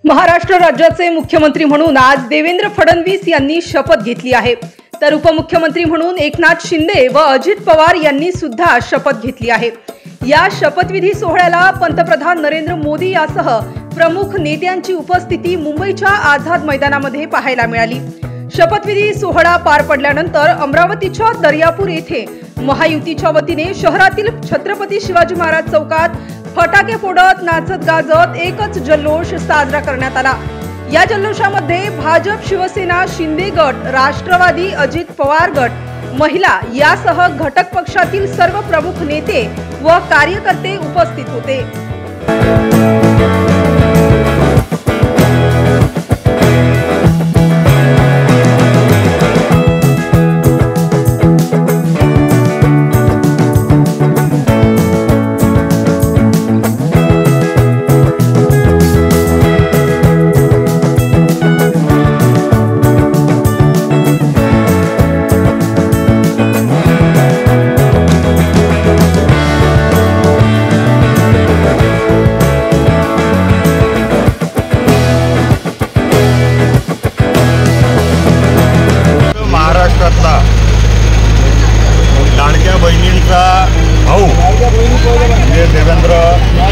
महाराष्ट्र राज्याचे मुख्यमंत्री म्हणून आज देवेंद्र फडणवीस यांनी शपथ घेतली आहे, तर उपमुख्यमंत्री म्हणून एकनाथ शिंदे व अजित पवार यांनी सुद्धा शपथ घेतली आहे। या शपथविधी सोहळ्याला पंतप्रधान नरेंद्र मोदी यासह प्रमुख नेत्यांची उपस्थिती मुंबईच्या आझाद मैदानामध्ये पाहायला मिळाली। शपथविधी सोहळा पार पडल्यानंतर अमरावतीच्या दर्यापूर येथे महायुतीच्या वतीने शहरातील छत्रपती शिवाजी महाराज चौकात फटाके फोडत नाचत गाजत एकच जल्लोष साजरा करण्यात आला। या जल्लोषामध्ये भाजप, शिवसेना, शिंदे गट, राष्ट्रवादी, अजित पवार गट, महिला यासह घटक पक्षातील सर्व प्रमुख नेते व कार्यकर्ते उपस्थित होते। लाडक्या बहिणींचा भाऊ म्हणजे देवेंद्र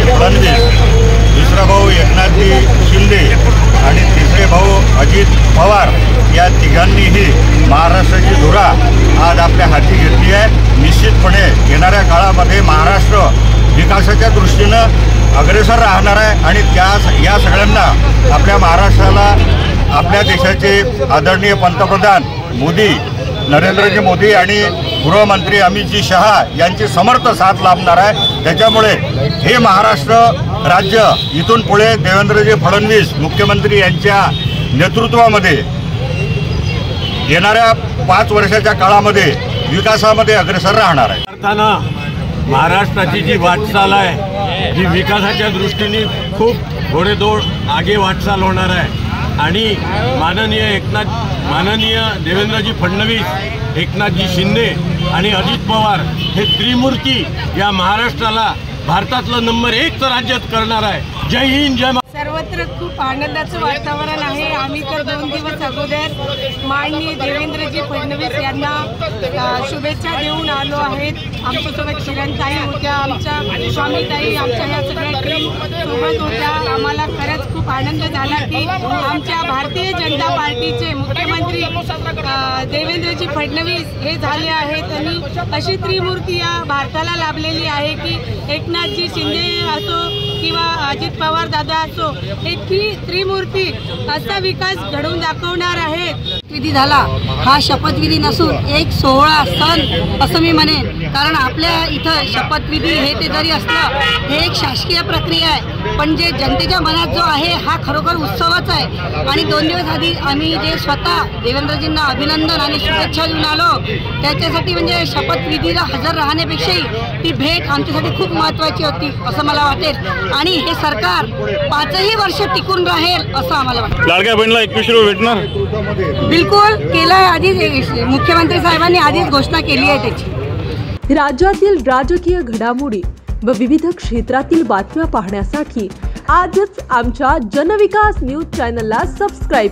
फडणवीस, दुसरा भाऊ एकनाथजी शिंदे आणि तिसरे भाऊ अजित पवार या तिघांनीही महाराष्ट्राची धुरा आज आपल्या हाती घेतली आहे। निश्चितपणे येणाऱ्या काळामध्ये महाराष्ट्र विकासाच्या दृष्टीनं अग्रेसर राहणार आहे आणि या सगळ्यांना आपल्या महाराष्ट्राला आपल्या देशाचे आदरणीय पंतप्रधान नरेंद्रजी मोदी आणि गृहमंत्री अमितजी शहा यांची समर्थ साथ लाभणार आहे। त्याच्यामुळे हे महाराष्ट्र राज्य इथून पुढे देवेंद्रजी फडणवीस मुख्यमंत्री यांच्या नेतृत्वामध्ये येणाऱ्या 5 वर्षाच्या काळामध्ये विकासामध्ये अग्रेसर राहणार आहे। महाराष्ट्राची जी वाटचाल आहे, जी विकासाच्या दृष्टीने खूप घोडेदौड आगे वाटचाल होणार आहे आणि माननीय देवेंद्रजी फडणवीस, एकनाथजी शिंदे आणि अजित पवार हे त्रिमूर्ती या महाराष्ट्राला भारतातलं नंबर 1 राज्य करणार आहे। जय हिंद, जय महाराष्ट्र। सर्वत्र खूप आनंदाचं वातावरण आहे। आम्ही तर 2 दिवस अगोदर माननीय देवेंद्रजी फडणवीस यांना शुभेच्छा देऊन आलो आहेत। आमच्यासोबत किरणताई होत्या, आमच्या स्वामीताई, आमच्या ह्या सगळ्या टीम सोबत होत्या। आम्हाला खरंच खूप आनंद झाला की आमच्या भारतीय जनता पार्टीचे मुख्यमंत्री देवेंद्रजी फडणवीस हे झाले आहेत आणि अशी त्रिमूर्ती या भारताला लाभलेली आहे की एकनाथजी शिंदे असो किंवा अजित पवार दादा असो, हे त्रिमूर्ती असा विकास घडवून दाखवणार आहेत। विधी झाला हा शपथविधी नसून एक सोहळा सण असं मी म्हणेन, कारण आपल्या इथं शपथविधी हे ते जरी असलं हे एक शासकीय प्रक्रिया आहे, पण जे जनतेच्या मनात जो आहे हा खरोखर उत्सवच आहे। आणि 2 दिवस आधी आम्ही जे स्वतः देवेंद्रजींना अभिनंदन आणि शुभेच्छा देऊन आलो, त्याच्यासाठी म्हणजे शपथविधीला हजर राहण्यापेक्षाही ती भेट आमच्यासाठी खूप महत्त्वाची होती असं मला वाटेल आणि हे सरकार 5ही वर्ष टिकून राहील असं आम्हाला वाटतं। लाडक्या बहिणीला 21 रुपये भेटणार बिलकुल केलं, आधीच मुख्यमंत्री साहेबांनी आधीच घोषणा केली आहे त्याची। राज्यातील राजकीय घडामोडी व विविध क्षेत्रातील बातम्या पाहण्यासाठी आजच आमच्या जनविकास न्यूज चॅनलला सबस्क्राईब